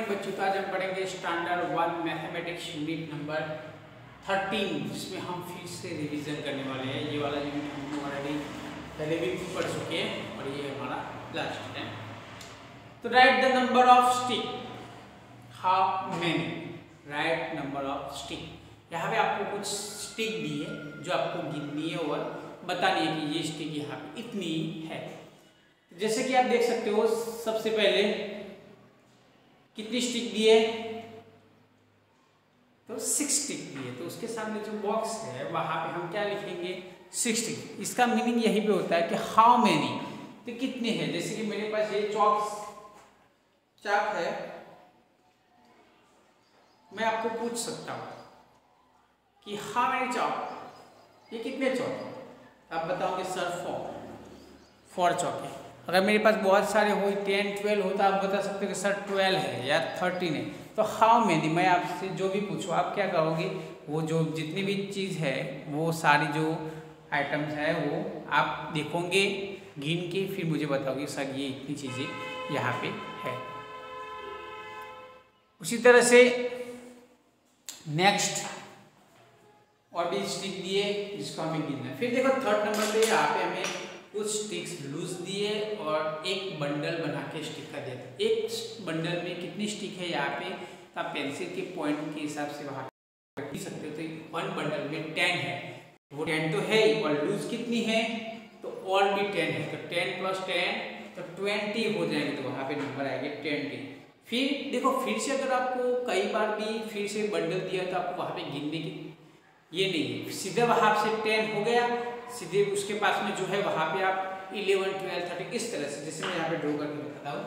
Morning बच्चों, तो आज हम पढ़ेंगे स्टैंडर्ड 1 मैथमेटिक्स यूनिट नंबर 13, जिसमें हम फिर से रिवीजन करने वाले हैं। ये वाला यूनिट हम ऑलरेडी पहले भी पढ़ चुके हैं और ये हमारा लास्ट है। तो right the number of stick, how many, right number of stick. यहाँ पे आपको कुछ स्टिक दी है जो आपको गिननी है और बतानी है कि ये स्टिक यहाँ पे इतनी है। जैसे कि आप देख सकते हो, सबसे पहले कितनी स्टिक दी है, तो 6 स्टिक दी है। तो उसके सामने जो बॉक्स है वहां पे हम क्या लिखेंगे, 6 स्टिक। इसका मीनिंग यही पे होता है कि हाउ मेनी, तो कितने हैं। जैसे कि मेरे पास ये चाक है, मैं आपको पूछ सकता हूं कि हाउ मेनी चॉक, ये कितने चौक है। आप बताओगे सर 4 चौक है। अगर मेरे पास बहुत सारे हो, 10 12 हो, तो आप बता सकते हो कि सर 12 है या 13 है। तो हाउ मेनी, मैं आपसे जो भी पूछूं आप क्या कहोगे, वो जो जितनी भी चीज़ है वो सारी जो आइटम्स है वो आप देखोगे गिन के, फिर मुझे बताओगे सर ये इतनी चीज़ें यहाँ पे है। उसी तरह से नेक्स्ट और भी स्टिक दिए जिसको हमें गिनना है। फिर देखो थर्ड नंबर पे यहाँ पे हमें कुछ स्टिक्स लूज दिए और एक बंडल बना के स्टिक का दिया। एक बंडल में कितनी स्टिक है यहाँ पे, तो आप पेंसिल के पॉइंट के हिसाब से वहाँ लिख सकते हो। तो 1 बंडल में 10 है, वो 10 तो है ही, और लूज कितनी है, तो और भी 10 है। तो 10 + 10 तो 20 हो जाएंगे, तो वहाँ पे नंबर आएंगे 20। फिर देखो, फिर से अगर आपको कई बार भी फिर से बंडल दिया तो आपको वहाँ पे गिनने की ये नहीं है, सीधे वहाँ से 10 हो गया, सीधे उसके पास में जो है वहाँ पे आप 11 12 13 इस तरह से, जैसे मैं यहाँ पे ड्रॉ करके बताता हूँ।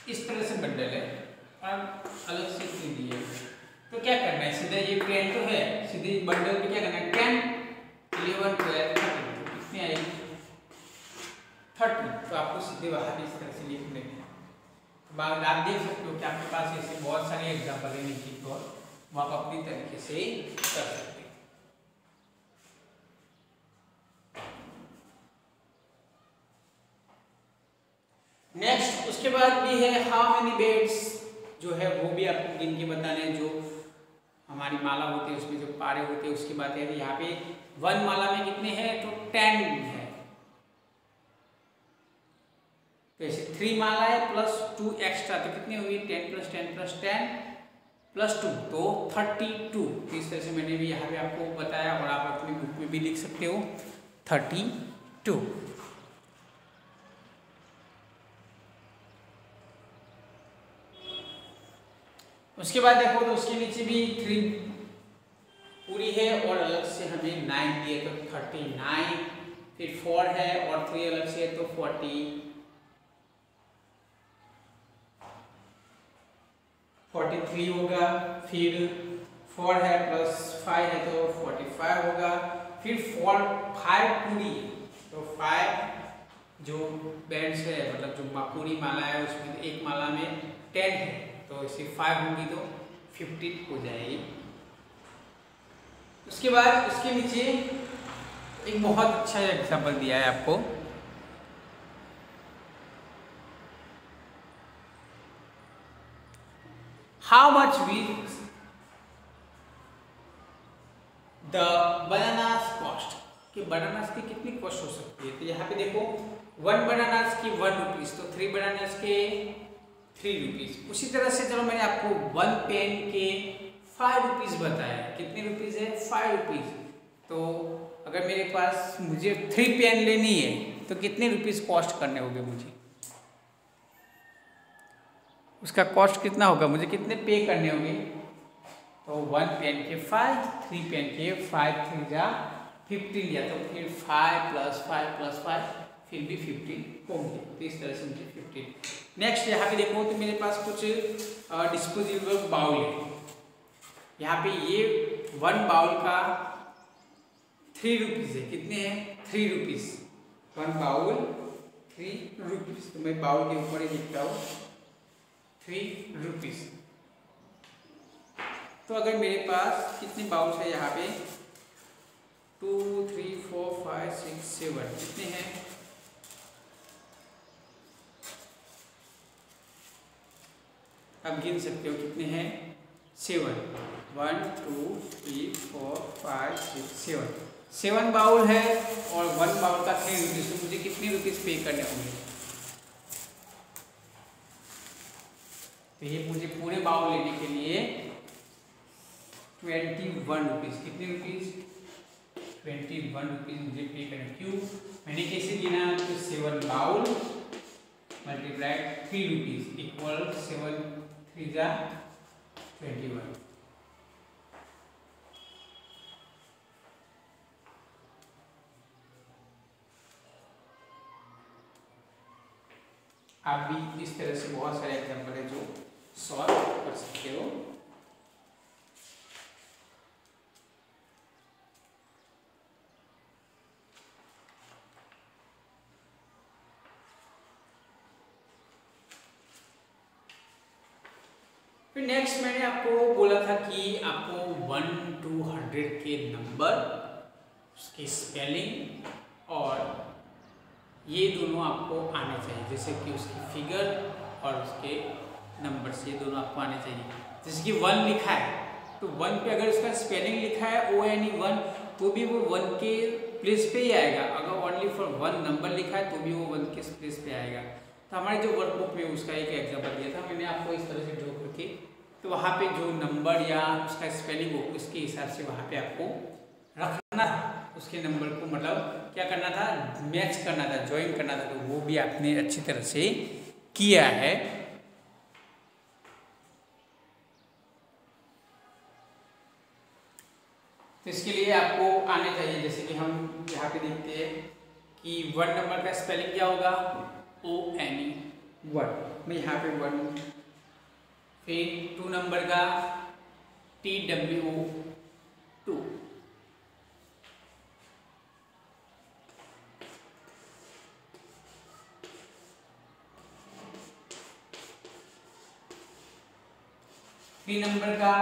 इस तरह से बंडल है और अलग से इतनी दी है। तो क्या करना है, सीधा ये 10 तो है, सीधे बंडल पे क्या करना है, 10 11 12 13, तो कितनी आएगी 30। तो आपको सीधे वहाँ पे इस तरह से लिख लेना है। तो आप देख सकते हो कि आपके पास ऐसे बहुत सारे एग्जाम्पल है नीचे की ओर, वो आप अपनी तरीके से कर सकते हैं। नेक्स्ट उसके बाद भी है हाउ मेनी बेड्स, जो है वो भी आपको गिन के बताने हैं। जो हमारी माला होती है उसमें जो पारे होते हैं उसकी बात है। यहाँ पे 1 माला में कितने हैं, तो 10 है। तो ऐसे 3 माला है +2 एक्स्ट्रा, तो कितनी हुई, 10 + 10 + 10 + 2 तो 32। इस तरह से मैंने भी यहाँ पे आपको बताया, और आप अपनी बुक में भी लिख सकते हो 32। उसके बाद देखो, तो उसके नीचे भी 3 पूरी है और अलग से हमें 9 दिए, तो 39। फिर 4 है और 3 अलग से है, तो 43 होगा। फिर 4 है +5 है, तो 45 होगा। फिर 5 पूरी, तो 5 जो बैंड्स है, मतलब जो पूरी माला है उसमें एक माला में 10 है, तो इसी 5 होंगी तो 15 हो जाएगी। उसके बाद उसके नीचे एक बहुत अच्छा एग्जाम्पल दिया है आपको। How much will the bananas cost, कि बनानास की कितनी कॉस्ट हो सकती है। तो यहाँ पे देखो 1 बनानास की 1 रुपीज, तो 3 बनानास के 3 रुपीज। उसी तरह से चलो, मैंने आपको 1 पेन के 5 रुपीज बताया, कितने रुपीज है, 5 रुपीज। तो अगर मेरे पास मुझे 3 पेन लेनी है तो कितने रुपीज कॉस्ट करने होंगे मुझे, उसका कॉस्ट कितना होगा, मुझे कितने पे करने होंगे। तो 1 पेन के 5, 3 पेन के 5 3 जा 15 लिया, तो फिर 5 + 5 + 5 फिर भी 15 होंगे। तो इस तरह से मुझे 15। नेक्स्ट यहाँ पे देखो, तो मेरे पास कुछ डिस्पोजेबल बाउल है। यहाँ पे ये 1 बाउल का 3 रुपीज है, कितने हैं, 3 रुपीज। 1 बाउल ₹3। तो मैं बाउल के ऊपर ही लिखता हूँ ₹3। तो अगर मेरे पास कितने बाउल्स है यहाँ पे 2 3 4 5 6 7 कितने हैं? आप गिन सकते हो कितने हैं 7 1 2 3 4 5 6 7 बाउल है और 1 बाउल का ₹3। तो मुझे कितने रुपीज़ पे करने होंगे? तो ये मुझे पूरे बाउल लेने के लिए ₹21। कितने रुपीज़? ₹21 मुझे पे करना। क्यों? मैंने कैसे गिना? तो 7 बाउल मल्टीप्लाइड ₹3 इक्वल 7 3 जा 21। आप भी इस तरह से बहुत सारे एग्जाम्पल है जो सॉल्व कर सकते हो। फिर नेक्स्ट मैंने आपको बोला था कि आपको 1 to 100 के नंबर, उसकी स्पेलिंग और ये दोनों आपको आने चाहिए, जैसे कि उसकी फिगर और उसके नंबर्स, ये दोनों आपको आने चाहिए। जैसे कि 1 लिखा है तो 1 पे अगर उसका स्पेलिंग लिखा है ONE 1 तो भी वो 1 के प्लेस पे ही आएगा। अगर ओनली फॉर 1 नंबर लिखा है तो भी वो 1 के प्लेस पे आएगा। तो हमारे जो वर्कबुक में उसका एक एग्जाम्पल दिया था मैंने आपको इस तरह से ड्रॉ करके, तो वहाँ पे जो नंबर या उसका स्पेलिंग हो उसके हिसाब से वहाँ पे आपको रखना था, उसके नंबर को मतलब क्या करना था, मैच करना था, ज्वाइन करना था। तो वो भी आपने अच्छी तरह से किया है। तो इसके लिए आपको आने चाहिए, जैसे कि हम यहाँ पे देखते हैं कि 1 नंबर का स्पेलिंग क्या होगा ONE 1, मैं यहाँ पे 1। फिर 2 नंबर का TWO 2, थ्री नंबर का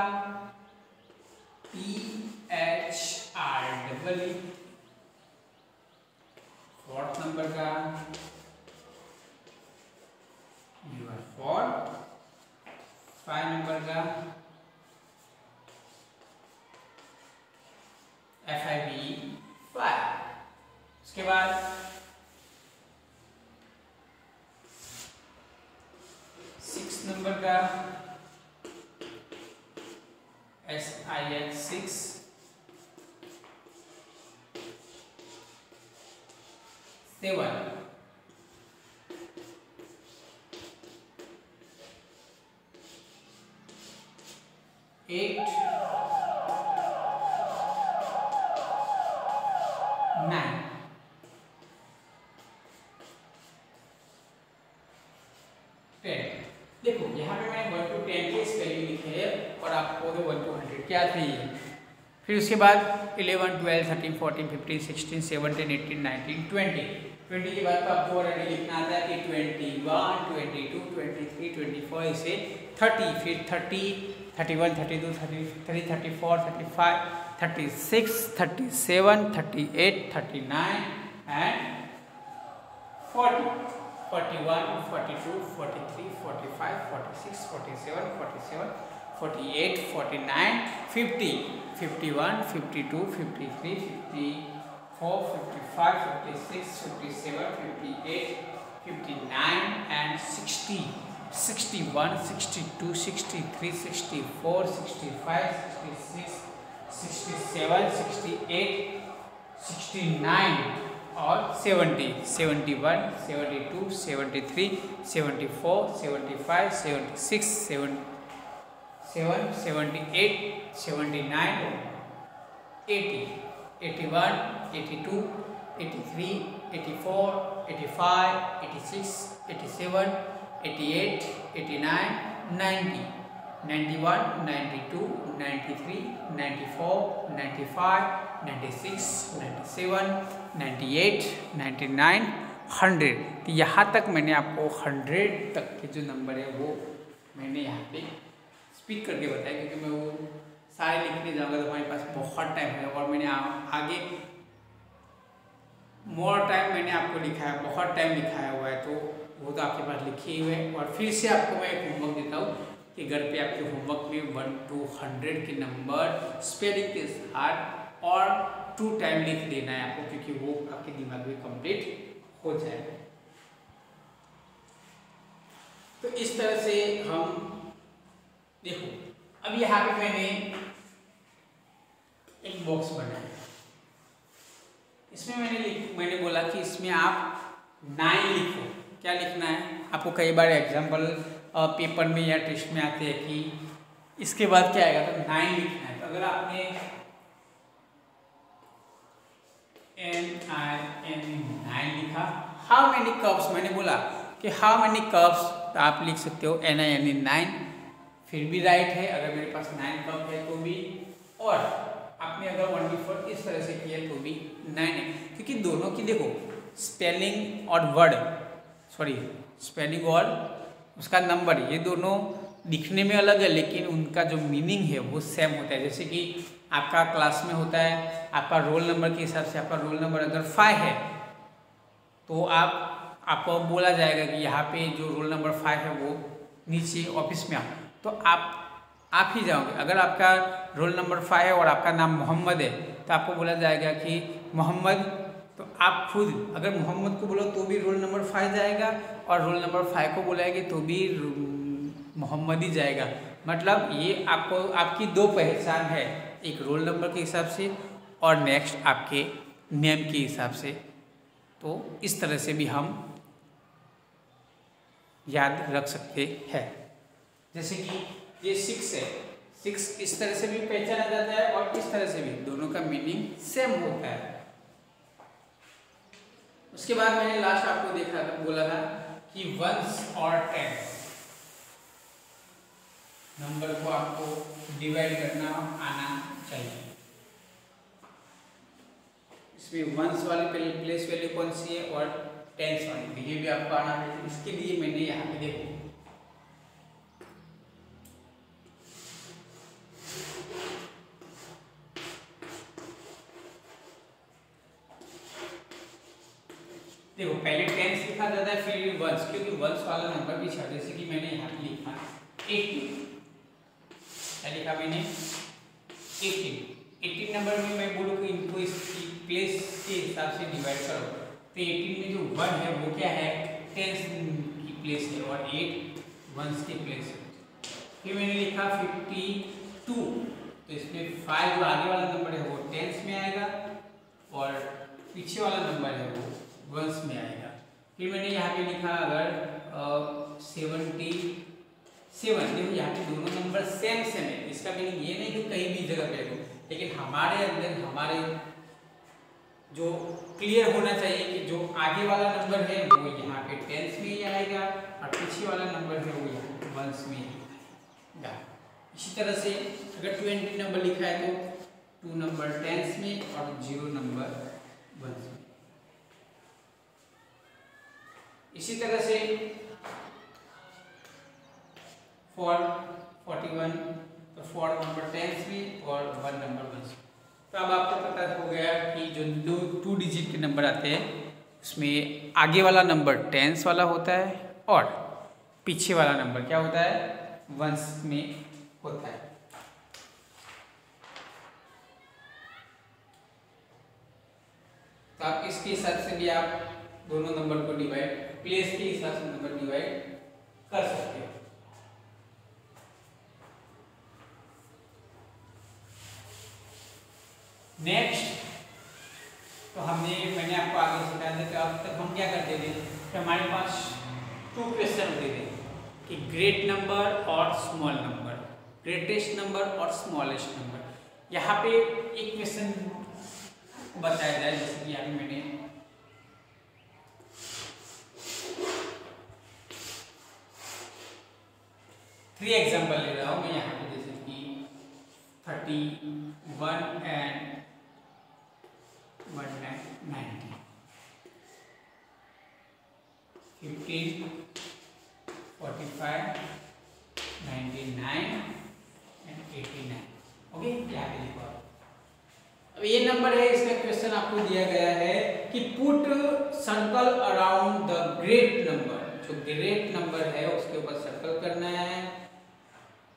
PHREE, 4th नंबर का UR4, 5 नंबर का FIB5। उसके बाद 6 नंबर का SIX6, 7 8 9 10। देखो यहाँ पे मैंने 1 to 10 के स्पेलिंग लिखे हैं और आपको 1 to 100 क्या चाहिए। फिर उसके बाद 11 12 13 14 15 16 17 18 19 20 के बाद तो आपको ऑलरेडी लिखना आता है कि 21 22 23 24 इसे 30, फिर 30 31 32 33 34 35 36 37 38 39 एंड 40 41 42 43 45 46 47 47 48 49 50 51 52 53 54 55 56 57 58 59 and 60 61 62 63 64 65 66 67 68 69 और 70 71 72 73 74 75 76 77 78 79 80 81 82 83 84 85 86 87 88 89 90 91 92 93 94 95 96 97 98 99 100। तो यहाँ तक मैंने आपको 100 तक के जो नंबर है वो मैंने यहाँ पे स्पीक करके बताया, क्योंकि मैं वो सारे लिखने जाऊँगा तो हमारे पास बहुत टाइम है, और मैंने आगे मोर टाइम मैंने आपको लिखा है, बहुत टाइम लिखाया हुआ है, तो वो तो आपके पास लिखे हुए हैं। और फिर से आपको मैं एक होमवर्क देता हूँ कि घर पे आपके होमवर्क में 1 to 100 के नंबर स्पेलिंग के साथ और 2 टाइम लिख देना है आपको, क्योंकि वो आपके दिमाग में कंप्लीट हो जाएगा। तो इस तरह से हम देखो, अब यहाँ पे मैंने एक बॉक्स बनाया, इसमें मैंने बोला कि इसमें आप 9 लिखो। क्या लिखना है आपको? कई बार एग्जाम्पल पेपर में या टेस्ट में आते हैं कि इसके बाद क्या आएगा, तो 9 लिखना है। तो अगर आपने NIN लिखा, हाउ मैनी कप्स, मैंने बोला कि हाउ मैनी कप्स, तो आप लिख सकते हो NIN 9, फिर भी राइट है। अगर मेरे पास 9 कप है तो भी, और आपने अगर 1 before इस तरह से किया तो भी 9 है, क्योंकि दोनों की देखो स्पेलिंग और वर्ड, स्पेलिंग और उसका नंबर, ये दोनों दिखने में अलग है, लेकिन उनका जो मीनिंग है वो सेम होता है। जैसे कि आपका क्लास में होता है, आपका रोल नंबर के हिसाब से, आपका रोल नंबर अगर 5 है तो आपको बोला जाएगा कि यहाँ पे जो रोल नंबर 5 है वो नीचे ऑफिस में आओ, तो आप ही जाओगे। अगर आपका रोल नंबर 5 है और आपका नाम मोहम्मद है तो आपको बोला जाएगा कि मोहम्मद, तो आप खुद अगर मोहम्मद को बोलो तो भी रोल नंबर 5 जाएगा, और रोल नंबर 5 को बुलाएंगे तो भी मोहम्मद ही जाएगा। मतलब ये आपको आपकी 2 पहचान है, एक रोल नंबर के हिसाब से और नेक्स्ट आपके नेम के हिसाब से। तो इस तरह से भी हम याद रख सकते हैं। जैसे कि ये 6 है, 6 इस तरह से भी पहचाना जाता है और इस तरह से भी, दोनों का मीनिंग सेम होता है। उसके बाद मैंने लास्ट आपको बोला था कि 1s और 10s नंबर को आपको डिवाइड करना आना चाहिए। इसमें 1s वाली प्लेस वैल्यू कौन सी है और 10s वाली, ये भी आपको आना चाहिए। इसके लिए मैंने यहाँ पे देखो पहले 10s लिखा जाता है, फिर 1s, क्योंकि 1s वाला नंबर भी छा, जैसे कि मैंने यहाँ पे लिखा 18, क्या लिखा मैंने 18 नंबर में मैं बोलूँ कि इनको इसकी प्लेस के हिसाब से डिवाइड करो, तो 18 में जो 1 है वो क्या है, 10s की प्लेस है, और 8 1s की प्लेस है। फिर मैंने लिखा 52, तो इसमें 5 जो आगे वाला नंबर है वो 10s में आएगा और पीछे वाला नंबर है वो 1s में आएगा। फिर मैंने यहाँ पे लिखा अगर 77, देखो यहाँ पे दोनों नंबर सेम है। इसका मीनिंग ये नहीं कि कहीं भी जगह पे हो, लेकिन हमारे अंदर हमारे जो क्लियर होना चाहिए कि जो आगे वाला नंबर है वो यहाँ पे 10s में ही आएगा और पीछे वाला नंबर है वो यहाँ पे 1s में आएगा। इसी तरह से अगर 20 नंबर लिखा है तो 2 नंबर 10s में और 0 नंबर 1s में। इसी तरह से 41, तो 4 नंबर 10s में और 1 नंबर 1s में। तो अब आपको पता हो गया कि जो 2 डिजिट के नंबर आते हैं उसमें आगे वाला नंबर 10s वाला होता है और पीछे वाला नंबर क्या होता है, 1s में होता है। तो आप इसके हिसाब से भी आप दोनों नंबर को डिवाइड, प्लेस के हिसाब से नंबर डिवाइड कर सकते हो। नेक्स्ट, तो मैंने आपको आगे सिखाया था कि अब तक हम क्या करते थे कि हमारे पास 2 क्वेश्चन होते थे कि ग्रेट नंबर और स्मॉल नंबर, ग्रेटेस्ट नंबर और स्मॉलेस्ट नंबर। यहाँ पे एक क्वेश्चन बताया जाए, जैसे कि अभी मैंने 3 एग्जाम्पल ले रहा हूँ मैं यहाँ पे, जैसे कि 31 एंड 190। 18, 45, 99 एंड 89। ओके, यहाँ पे लिखो। अब ये नंबर है, इसका क्वेश्चन आपको दिया गया है कि put circle around the great number, जो ग्रेट नंबर है उसके ऊपर सर्कल करना है,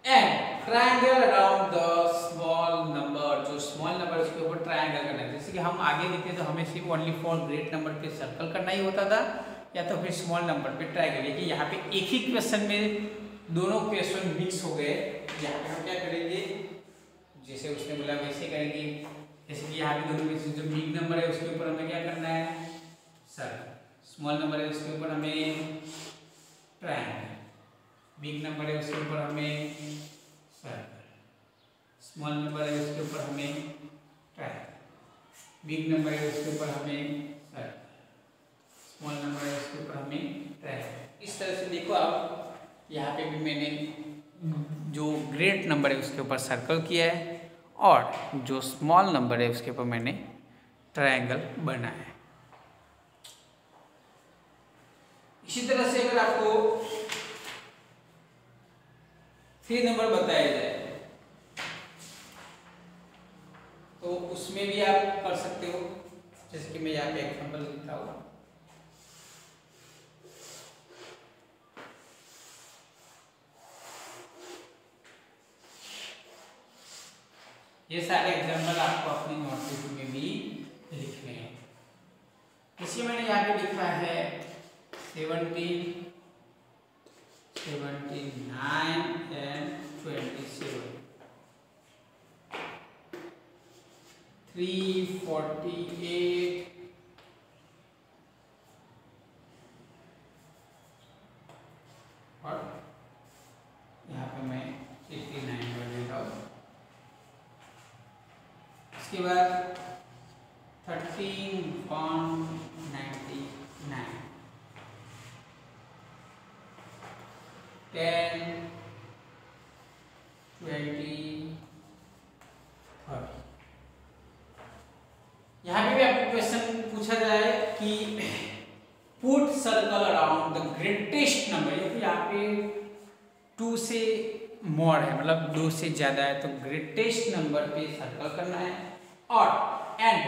and triangle around the small number, जो स्मॉल नंबर उसके ऊपर ट्रायंगल करना है। जैसे कि हम आगे लिखते तो हमें सिर्फ ओनली फॉर ग्रेट नंबर पे सर्कल करना ही होता था, या तो फिर स्मॉल नंबर पे ट्रायंगल। लेकिन यहाँ पे एक ही क्वेश्चन में दोनों क्वेश्चन मिक्स हो गए। यहाँ पे हम क्या करेंगे, जैसे उसने बोला वैसे करेंगे। जैसे कि यहाँ पे दोनों में से जो बिग नंबर है उसके ऊपर हमें क्या करना है, सर्कल, स्मॉल नंबर है उसके ऊपर हमें ट्रायंगल, बिग नंबर है उसके ऊपर हमें सर्कल, स्मॉल नंबर है उसके ऊपर हमें ट्रायंगल, बिग नंबर है उसके ऊपर हमें सर्कल, स्मॉल नंबर है उसके ऊपर हमें ट्रायंगल। इस तरह से देखो आप, यहाँ पे भी मैंने जो ग्रेट नंबर है उसके ऊपर सर्कल किया है और जो स्मॉल नंबर है उसके ऊपर मैंने ट्रायंगल बनाया है। इसी तरह से अगर आपको 3 नंबर बताया जाए तो उसमें भी आप कर सकते हो। जैसे कि मैं यहाँ पे एग्जांपल लिखता हूँ, ये सारे एग्जाम्पल आपको अपनी नोटबुक में भी लिखने हैं। इसलिए मैंने यहाँ पे लिखा है 17, 79 एंड 27, 348 और यहाँ पे मैं 89 कर देता हूँ। इसके बाद 13,199, 10, 20, 30। यहाँ पे भी आपको क्वेश्चन पूछा जाए कि put circle around the greatest number, यहाँ पे 2 से मोर है, मतलब 2 से ज्यादा है, तो ग्रेटेस्ट नंबर पे सर्कल करना है, और and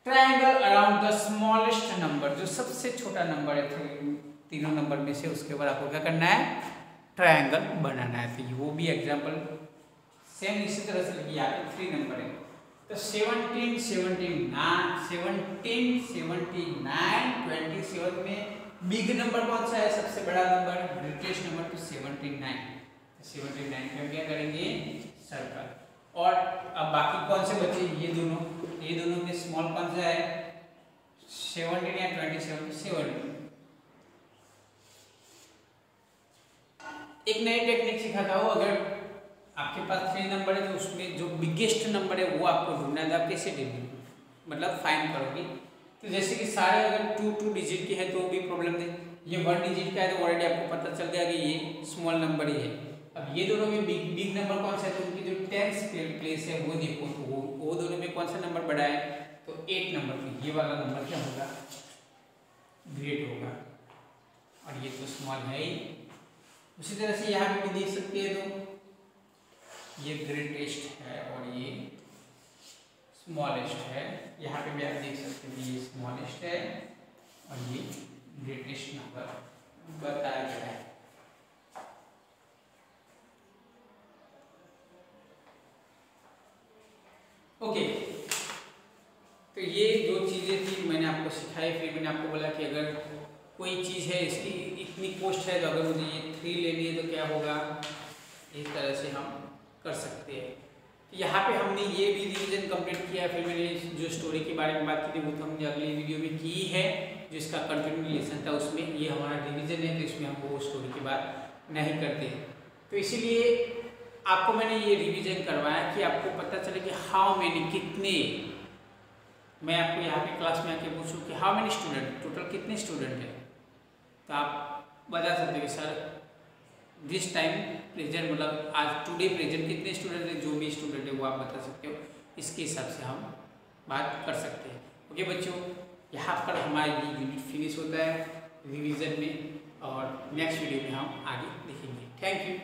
triangle around the smallest number, जो सबसे छोटा नंबर है तीनों नंबर में से, उसके ऊपर आपको क्या करना है, ट्रायंगल बनाना है। तो वो भी एग्जांपल सेम इसी तरह से लिखिए। यहाँ पे 3 नंबर है तो 17, 79, 27 में बिग नंबर कौन सा है, सबसे बड़ा नंबर, ग्रेटेस्ट नंबर, तो 79। 79 पे हम क्या करेंगे, सर्कल। और अब बाकी कौन से बचे, ये दोनों में स्मॉल कौन सा है, 17 या 27, 17। एक नई टेक्निक सिखाता हूँ, अगर आपके पास 3 नंबर है तो उसमें जो बिगेस्ट नंबर है वो आपको ढूंढना है। आप कैसे ढूंढोगे, मतलब फाइंड करोगे। तो जैसे कि सारे अगर 2 डिजिट के हैं तो भी प्रॉब्लम नहीं, ये 1 डिजिट का है तो ऑलरेडी आपको पता चल गया कि ये स्मॉल नंबर ही है। अब ये दोनों में बिग नंबर कौन सा है, तो उनकी जो 10th प्लेस है वो देखो, तो वो दोनों में कौन सा नंबर बड़ा है, तो 8 नंबर पे ये वाला नंबर क्या होगा, ग्रेट होगा, और ये तो स्मॉल है ही। उसी तरह से यहाँ पे भी देख सकते हैं, तो ये ग्रेटेस्ट है और ये स्मॉलेस्ट है। यहाँ पे भी आप देख सकते हैं ये स्मॉलेस्ट है और ये ग्रेटेस्ट नंबर बताया गया है। ओके, तो ये जो चीज़ें थी मैंने आपको सिखाई। फिर मैंने आपको बोला कि अगर कोई चीज़ है इसकी इतनी कॉस्ट है तो अगर मुझे ये 3 लेनी है तो क्या होगा, इस तरह से हम कर सकते हैं। तो यहाँ पे हमने ये भी रिवीजन कंप्लीट किया। फिर मैंने जो स्टोरी के बारे में बात की थी वो तो हमने अगली वीडियो में की है, जो इसका कंटिन्यूएशन था उसमें। ये हमारा रिवीजन है तो इसमें हम वो स्टोरी की बात नहीं करते। तो इसीलिए आपको मैंने ये रिवीजन करवाया कि आपको पता चले कि हाउ मैनी, कितने, मैं आपको यहाँ पे क्लास में आके पूछूं कि हाउ मैनी स्टूडेंट, टोटल कितने स्टूडेंट हैं, तो आप बता सकते हो कि सर दिस टाइम प्रेजेंट, मतलब आज टुडे प्रेजेंट कितने स्टूडेंट हैं, जो भी स्टूडेंट है वो आप बता सकते हो। इसके हिसाब से हम बात कर सकते हैं। ओके बच्चों, यहाँ पर हमारा ये यूनिट फिनिश होता है। रिवीजन में और नेक्स्ट वीडियो में हम आगे देखेंगे। Thank you.